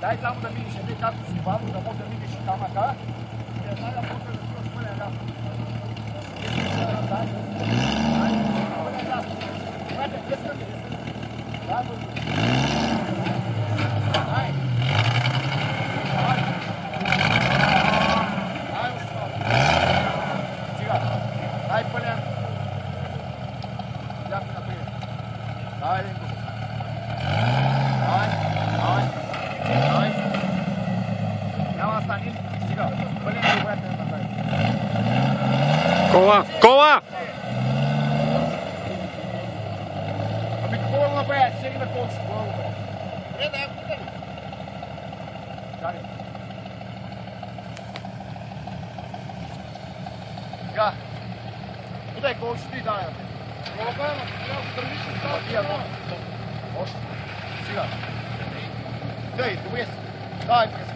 Daj tamo da vidiš, ne kako si valu, da možda vidiš kamaka. Jer sada možda da što spolja da. Gledajte, gdje sam mi? Daj. Daj u što. Čiga. Daj poljem. Jako naprijed. Daj, Linko. Daj. Няма стани. Сега. Пълен да обратно назад. Кола! Кола! Ами какво да направя? Седи на колко си. Кола го правя. Добре, да я подали. Чакай. Сега. Подай колко си ти дай. Кола правя, трябва да държиш и става. Тия много. Още. Сега. Дай, добре си. Дай през.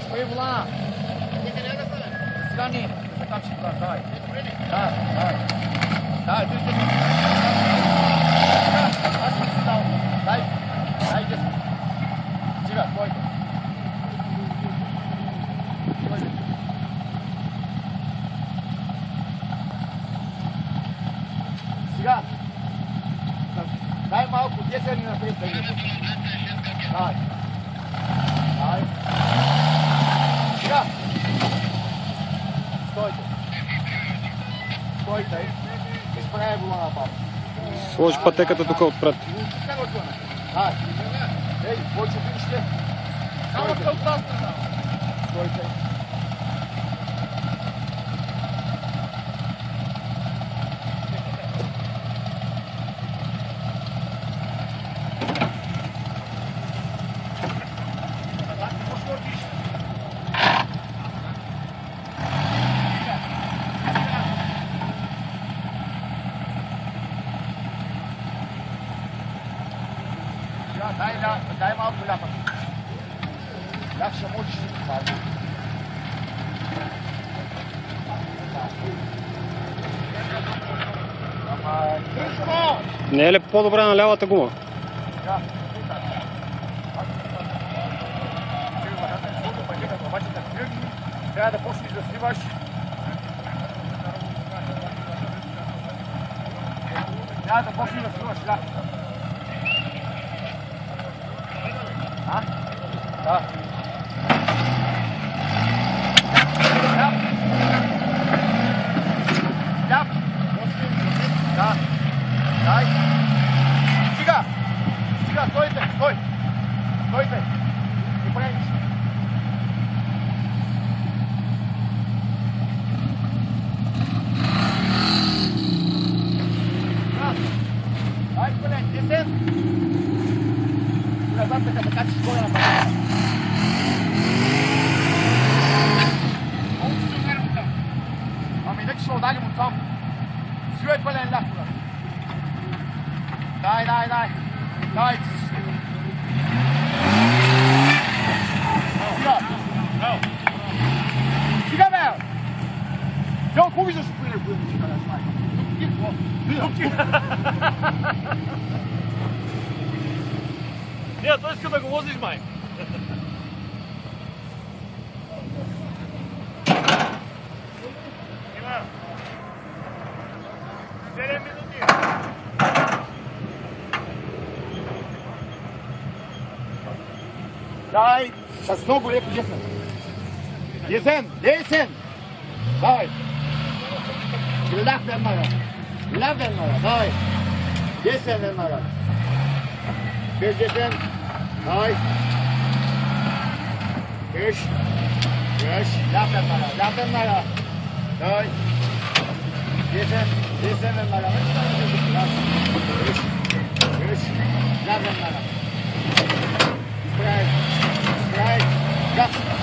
Изпари волана. Сега не. Там ще това. Дай. Дай. Дай, ти ще. Аз ще си дам. Дай. Дай, иди. Сега, твойка. Сега. Дай малко, 10 ни напред да идем. Дай. Дай. Сега. Стойте. Стойте. Изправяй волана, папа. Сложи пътеката тук отпред. Дай. Ей, повече вижте. Само сте отпрасна. Стойте. дай малко ляпа. Ляп ще можеш да това. Ама, Кришко! Не е ли по-добре на лявата гума? Да. Трябва да почнеш да сливаш. Трябва да почнеш да сливаш ляп. А? Да. Ляп. Ляп. Да. Дай. Стига. Стига, стойте, стой. Стойте. Не правиш. Дай, блядь, десен. Назад така че горе на пътя. Ами нека ще ударим от сам. Свивай пълен ляк тук. Дай. Дай. Стига, бе! Зел, какво виждаш от пълен пълен? Не, той иска да го возиш, май. Има. 7 минути. Дай, с много леко десен. Десен! Давай! Ляв веднага, давай! Десен веднага. Без десен. Давай! Кеш! Ляв веднага. Давай! Десен веднага. Кеш! Ляв веднага. Изправи! Газ!